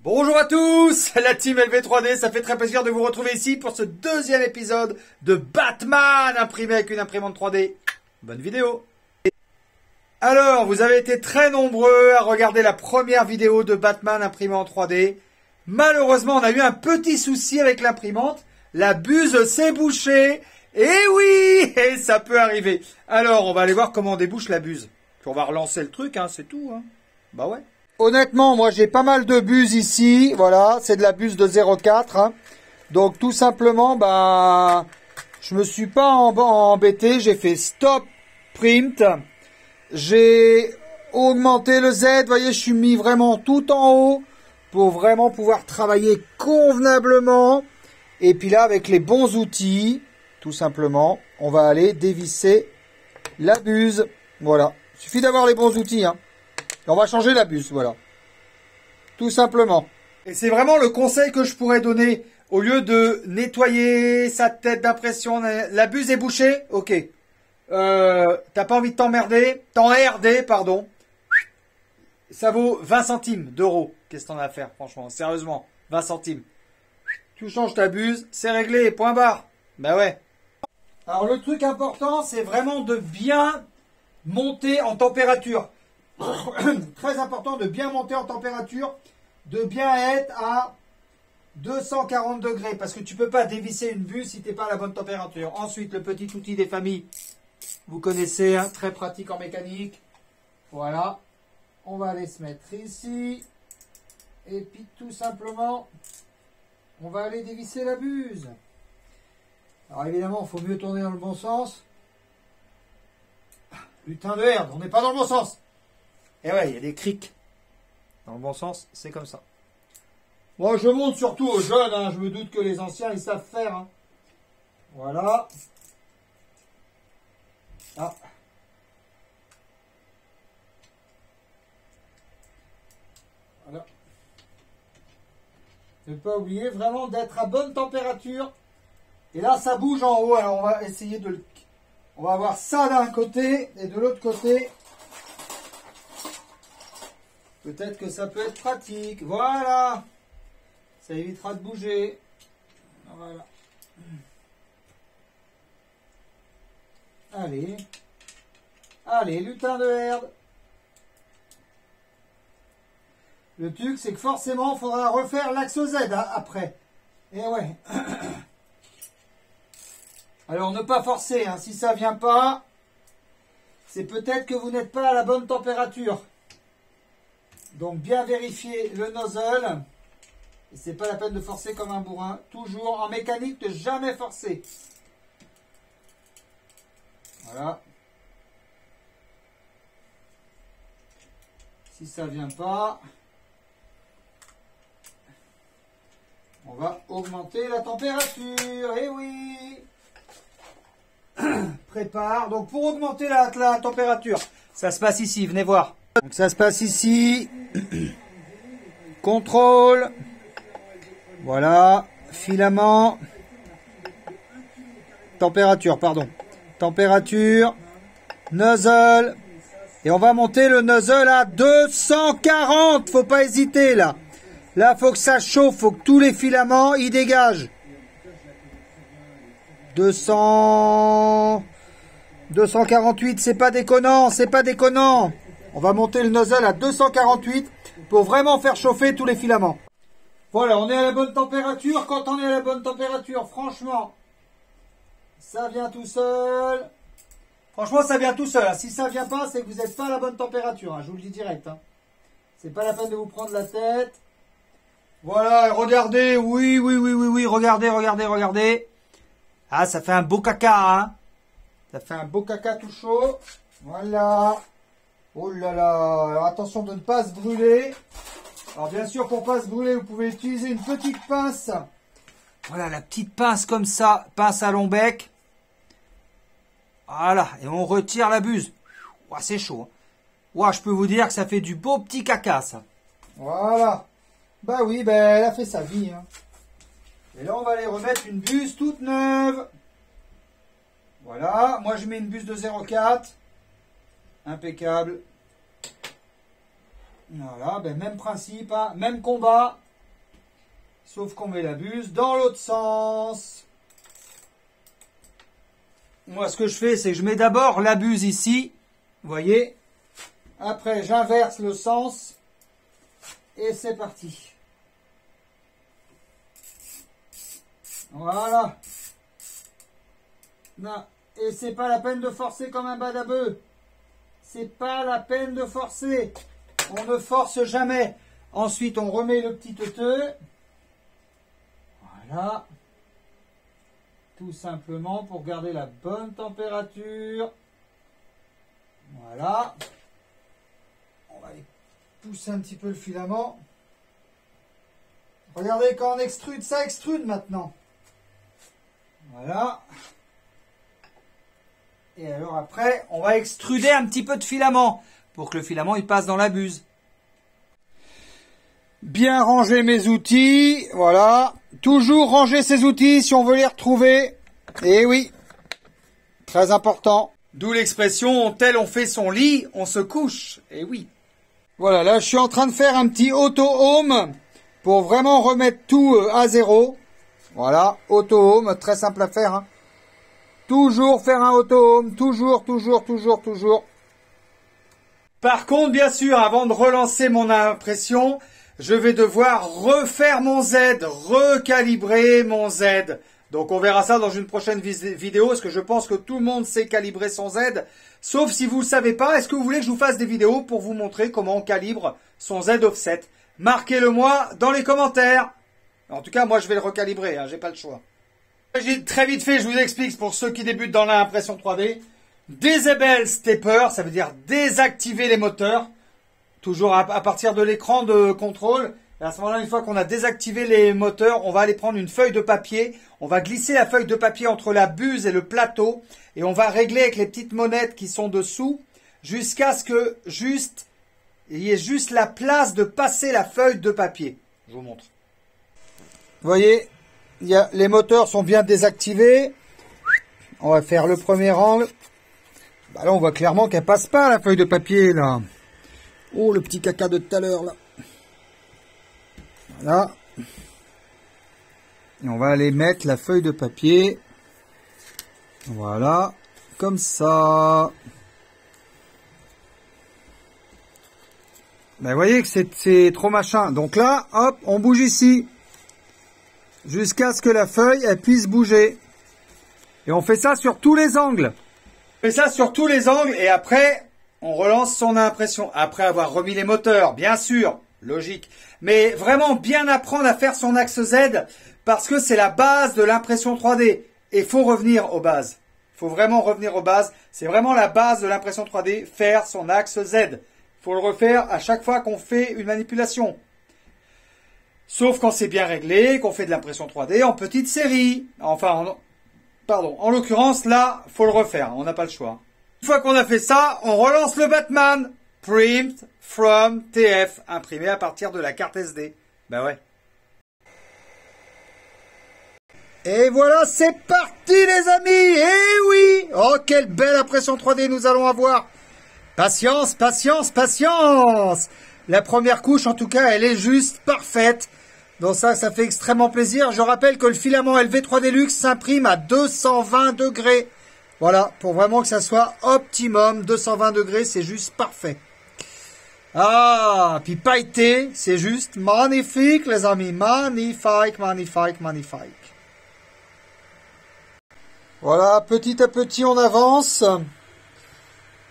Bonjour à tous, la team LV3D, ça fait très plaisir de vous retrouver ici pour ce deuxième épisode de Batman imprimé avec une imprimante 3D. Bonne vidéo. Alors, vous avez été très nombreux à regarder la première vidéo de Batman imprimé en 3D. Malheureusement, on a eu un petit souci avec l'imprimante. La buse s'est bouchée. Et oui, et ça peut arriver. Alors, on va aller voir comment on débouche la buse. Puis on va relancer le truc, hein, c'est tout. Hein. Bah ouais. Honnêtement, moi j'ai pas mal de buses ici, voilà, c'est de la buse de 0,4, hein. Donc tout simplement, bah, je me suis pas embêté, j'ai fait stop print, j'ai augmenté le Z, vous voyez, je suis mis vraiment tout en haut pour vraiment pouvoir travailler convenablement. Et puis là, avec les bons outils, tout simplement, on va aller dévisser la buse, voilà. Il suffit d'avoir les bons outils, hein. On va changer la buse, voilà. Tout simplement. Et c'est vraiment le conseil que je pourrais donner. Au lieu de nettoyer sa tête d'impression, la buse est bouchée, ok. T'as pas envie de t'emmerder, pardon. Ça vaut 20 centimes d'euros. Qu'est-ce que t'en as à faire, franchement, sérieusement. 20 centimes. Tu changes ta buse, c'est réglé, point barre. Ben ouais. Alors le truc important, c'est vraiment de bien monter en température. Très important de bien monter en température, de bien être à 240 degrés, parce que tu peux pas dévisser une buse si tu n'es pas à la bonne température. Ensuite, le petit outil des familles, vous connaissez, hein, très pratique en mécanique. Voilà, on va aller se mettre ici, et puis tout simplement, on va aller dévisser la buse. Alors évidemment, il faut mieux tourner dans le bon sens. Putain de merde, on n'est pas dans le bon sens. Et ouais, il y a des crics. Dans le bon sens, c'est comme ça. Moi, je montre surtout aux jeunes, hein. Je me doute que les anciens, ils savent faire. Hein. Voilà. Ah. Voilà. Ne pas oublier vraiment d'être à bonne température. Et là, ça bouge en haut. Alors, on va essayer de le... On va avoir ça d'un côté et de l'autre côté... Peut-être que ça peut être pratique. Voilà. Ça évitera de bouger. Voilà. Allez. Allez, lutin de herde. Le truc, c'est que forcément, il faudra refaire l'axe Z hein, après. Et ouais. Alors, ne pas forcer. Hein. Si ça vient pas, c'est peut-être que vous n'êtes pas à la bonne température. Donc bien vérifier le nozzle. Et c'est pas la peine de forcer comme un bourrin. Toujours en mécanique, de jamais forcer. Voilà. Si ça vient pas, on va augmenter la température. Eh oui. Prépare. Donc pour augmenter la température, ça se passe ici. Venez voir. Donc ça se passe ici. Contrôle. Voilà. Filament. Température, pardon. Température. Nozzle. Et on va monter le nozzle à 240. Faut pas hésiter là. Là, faut que ça chauffe. Faut que tous les filaments y dégagent. 248, c'est pas déconnant. C'est pas déconnant. On va monter le nozzle à 248 pour vraiment faire chauffer tous les filaments. Voilà, on est à la bonne température. Quand on est à la bonne température, franchement, ça vient tout seul. Franchement, ça vient tout seul. Si ça vient pas, c'est que vous n'êtes pas à la bonne température. Je vous le dis direct. C'est pas la peine de vous prendre la tête. Voilà, regardez. Oui. Regardez. Ah, ça fait un beau caca. Hein. Ça fait un beau caca tout chaud. Voilà. Oh là là, alors attention de ne pas se brûler. Alors bien sûr, pour ne pas se brûler, vous pouvez utiliser une petite pince. Voilà, la petite pince comme ça, pince à long bec. Voilà, et on retire la buse. Ouah, c'est chaud. Ouah, je peux vous dire que ça fait du beau petit caca, ça. Voilà. Bah oui, ben elle a fait sa vie. Hein. Et là, on va aller remettre une buse toute neuve. Voilà, moi je mets une buse de 0,4. Impeccable. Voilà, ben même principe, hein, même combat. Sauf qu'on met la buse dans l'autre sens. Moi, ce que je fais, c'est que je mets d'abord la buse ici. Vous voyez? Après, j'inverse le sens. Et c'est parti. Voilà. Non. Et c'est pas la peine de forcer comme un badabeu. C'est pas la peine de forcer. On ne force jamais. Ensuite, on remet le petit teuteux. Voilà. Tout simplement pour garder la bonne température. Voilà. On va aller pousser un petit peu le filament. Regardez, quand on extrude, ça extrude maintenant. Voilà. Et alors après, on va extruder un petit peu de filament pour que le filament il passe dans la buse. Bien ranger mes outils, voilà. Toujours ranger ses outils si on veut les retrouver. Et oui, très important. D'où l'expression, tel on fait son lit, on se couche. Et oui. Voilà, là je suis en train de faire un petit auto-home pour vraiment remettre tout à zéro. Voilà, auto-home, très simple à faire. Hein. Toujours faire un auto-home, toujours. Par contre, bien sûr, avant de relancer mon impression, je vais devoir refaire mon Z, recalibrer mon Z. Donc on verra ça dans une prochaine vidéo, parce que je pense que tout le monde sait calibrer son Z. Sauf si vous ne le savez pas, est-ce que vous voulez que je vous fasse des vidéos pour vous montrer comment on calibre son Z offset? Marquez-le moi dans les commentaires. En tout cas, moi je vais le recalibrer, hein, j'ai pas le choix. Très vite fait, je vous explique pour ceux qui débutent dans l'impression 3D. Disable stepper, ça veut dire désactiver les moteurs. Toujours à partir de l'écran de contrôle. Et à ce moment-là, une fois qu'on a désactivé les moteurs, on va aller prendre une feuille de papier. On va glisser la feuille de papier entre la buse et le plateau. Et on va régler avec les petites monettes qui sont dessous. Jusqu'à ce que il y ait juste la place de passer la feuille de papier. Je vous montre. Vous voyez, les moteurs sont bien désactivés. On va faire le premier angle. Bah là, on voit clairement qu'elle passe pas la feuille de papier là. Oh, le petit caca de tout à l'heure, là. Voilà. Et on va aller mettre la feuille de papier. Voilà. Comme ça. Ben, vous voyez que c'est trop machin. Donc là, hop, on bouge ici. Jusqu'à ce que la feuille, elle puisse bouger. Et on fait ça sur tous les angles. On fait ça sur tous les angles et après... on relance son impression, après avoir remis les moteurs, bien sûr, logique. Mais vraiment bien apprendre à faire son axe Z, parce que c'est la base de l'impression 3D. Et il faut revenir aux bases. Il faut vraiment revenir aux bases. C'est vraiment la base de l'impression 3D, faire son axe Z. Il faut le refaire à chaque fois qu'on fait une manipulation. Sauf quand c'est bien réglé, qu'on fait de l'impression 3D en petite série. Enfin, en l'occurrence, là, faut le refaire, on n'a pas le choix. Une fois qu'on a fait ça, on relance le Batman. Print from TF, imprimé à partir de la carte SD. Ben ouais. Et voilà, c'est parti les amis. Eh oui. Oh, quelle belle impression 3D nous allons avoir. Patience. La première couche, en tout cas, elle est juste parfaite. Donc ça fait extrêmement plaisir. Je rappelle que le filament LV3 Deluxe s'imprime à 220 degrés. Voilà, pour vraiment que ça soit optimum, 220 degrés, c'est juste parfait. Ah, puis pailleté, c'est juste magnifique, les amis. Magnifique. Voilà, petit à petit, on avance.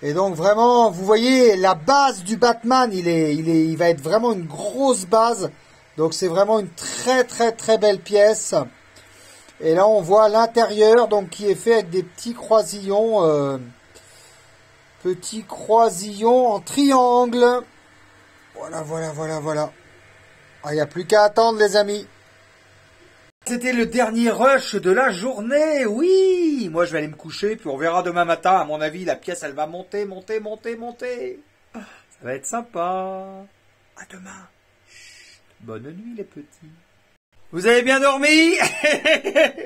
Et donc, vraiment, vous voyez, la base du Batman, il va être vraiment une grosse base. Donc, c'est vraiment une très belle pièce. Et là, on voit l'intérieur, donc qui est fait avec des petits croisillons en triangle. Voilà. Ah, il n'y a plus qu'à attendre, les amis. C'était le dernier rush de la journée, oui. Moi, je vais aller me coucher, puis on verra demain matin. À mon avis, la pièce, elle va monter. Ça va être sympa. À demain. Chut. Bonne nuit, les petits. Vous avez bien dormi?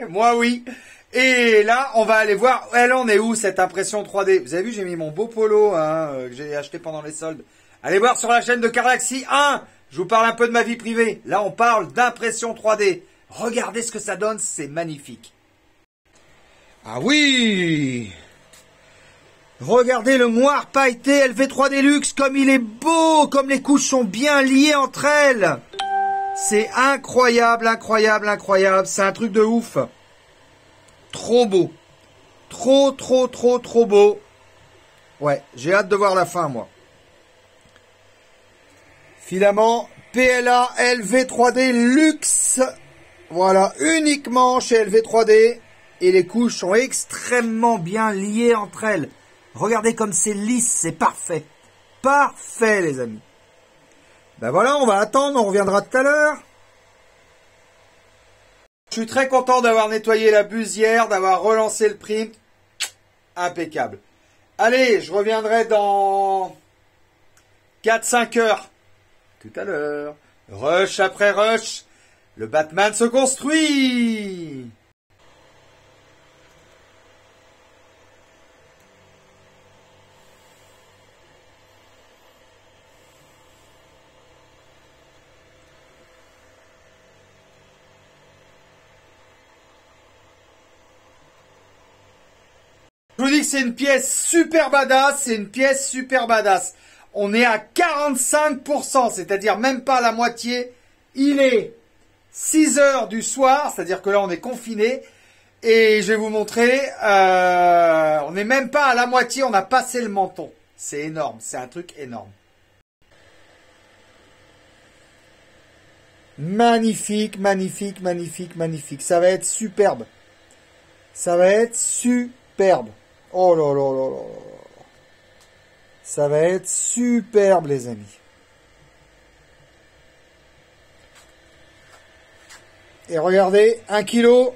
Moi, oui. Et là, on va aller voir, elle en est où, cette impression 3D? Vous avez vu, j'ai mis mon beau polo que j'ai acheté pendant les soldes. Allez voir sur la chaîne de Caraxi 1. Je vous parle un peu de ma vie privée. Là, on parle d'impression 3D. Regardez ce que ça donne, c'est magnifique. Ah oui! Regardez le moire pailleté LV3 Deluxe, comme il est beau, comme les couches sont bien liées entre elles. C'est incroyable, incroyable, incroyable. C'est un truc de ouf. Trop beau. Trop, trop, trop, trop beau. Ouais, j'ai hâte de voir la fin, moi. Filament PLA LV3D Luxe. Voilà, uniquement chez LV3D. Et les couches sont extrêmement bien liées entre elles. Regardez comme c'est lisse, c'est parfait. Parfait, les amis. Ben voilà, on va attendre, on reviendra tout à l'heure. Je suis très content d'avoir nettoyé la busière, d'avoir relancé le print. Impeccable. Allez, je reviendrai dans 4-5 heures. Tout à l'heure. Rush après rush. Le Batman se construit. Je vous dis que c'est une pièce super badass, c'est une pièce super badass. On est à 45%, c'est-à-dire même pas la moitié. Il est 6 heures du soir, c'est-à-dire que là on est confiné. Et je vais vous montrer, on n'est même pas à la moitié, on a passé le menton. C'est énorme, c'est un truc énorme. Magnifique, magnifique, magnifique, magnifique. Ça va être superbe. Ça va être superbe. Oh là là là là là. Ça va être superbe, les amis. Et regardez, 1 kg.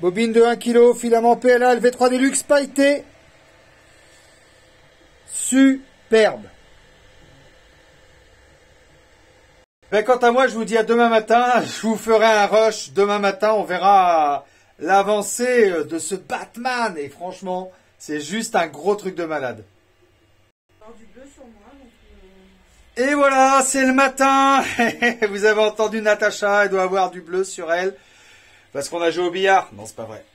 Bobine de 1 kg, filament PLA LV3 Deluxe pailleté. Superbe. Ben, quant à moi, je vous dis à demain matin. Je vous ferai un rush demain matin. On verra l'avancée de ce Batman. Et franchement, c'est juste un gros truc de malade. Du bleu sur moi, donc Et voilà, c'est le matin. Vous avez entendu Natacha, elle doit avoir du bleu sur elle. Parce qu'on a joué au billard. Non, c'est pas vrai.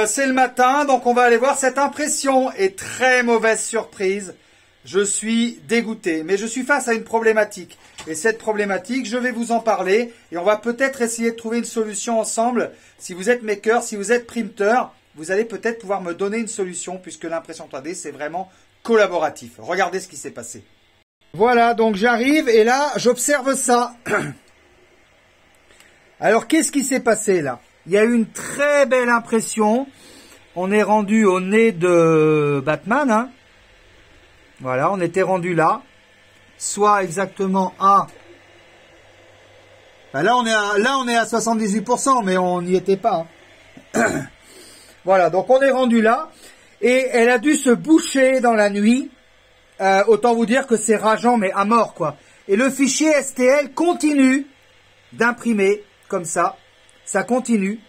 C'est le matin, donc on va aller voir cette impression. Et très mauvaise surprise. Je suis dégoûté. Mais je suis face à une problématique. Et cette problématique, je vais vous en parler. Et on va peut-être essayer de trouver une solution ensemble. Si vous êtes maker, si vous êtes printer, vous allez peut-être pouvoir me donner une solution. Puisque l'impression 3D, c'est vraiment collaboratif. Regardez ce qui s'est passé. Voilà, donc j'arrive et là, j'observe ça. Alors, qu'est-ce qui s'est passé là? Il y a eu une très belle impression. On est rendu au nez de Batman. Hein. Voilà, on était rendu là. Soit exactement à... Ben là, on est à 78%, mais on n'y était pas. Hein. Voilà, donc on est rendu là. Et elle a dû se boucher dans la nuit. Autant vous dire que c'est rageant, mais à mort, quoi. Et le fichier STL continue d'imprimer, comme ça. Ça continue.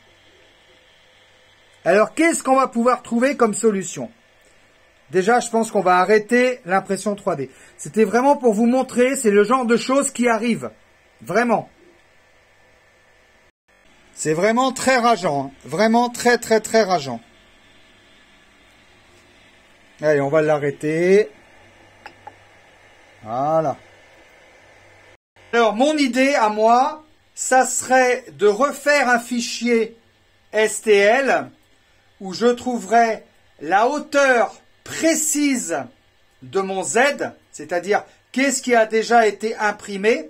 Alors, qu'est-ce qu'on va pouvoir trouver comme solution? Déjà, je pense qu'on va arrêter l'impression 3D. C'était vraiment pour vous montrer, c'est le genre de choses qui arrivent. Vraiment. C'est vraiment très rageant. Hein. Vraiment très, très, très rageant. Allez, on va l'arrêter. Voilà. Alors, mon idée à moi, ça serait de refaire un fichier STL où je trouverais la hauteur précise de mon Z, c'est-à-dire qu'est-ce qui a déjà été imprimé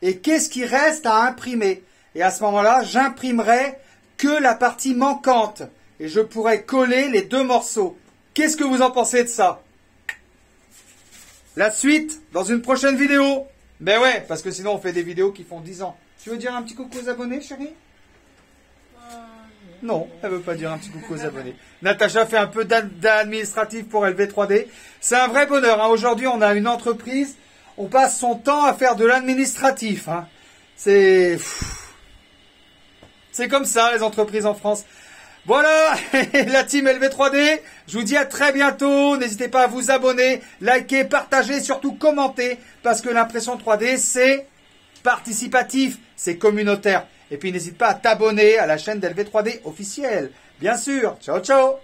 et qu'est-ce qui reste à imprimer. Et à ce moment-là, j'imprimerai que la partie manquante et je pourrais coller les deux morceaux. Qu'est-ce que vous en pensez de ça? La suite dans une prochaine vidéo. Ben ouais, parce que sinon on fait des vidéos qui font 10 ans. Tu veux dire un petit coucou aux abonnés, chérie? Non, elle veut pas dire un petit coucou aux abonnés. Natacha fait un peu d'administratif pour LV3D. C'est un vrai bonheur. Hein. Aujourd'hui, on a une entreprise. On passe son temps à faire de l'administratif. Hein. C'est comme ça, les entreprises en France. Voilà, la team LV3D, je vous dis à très bientôt. N'hésitez pas à vous abonner, liker, partager, surtout commenter, parce que l'impression 3D, c'est participatif, c'est communautaire. Et puis n'hésite pas à t'abonner à la chaîne d'LV3D officielle. Bien sûr, ciao ciao.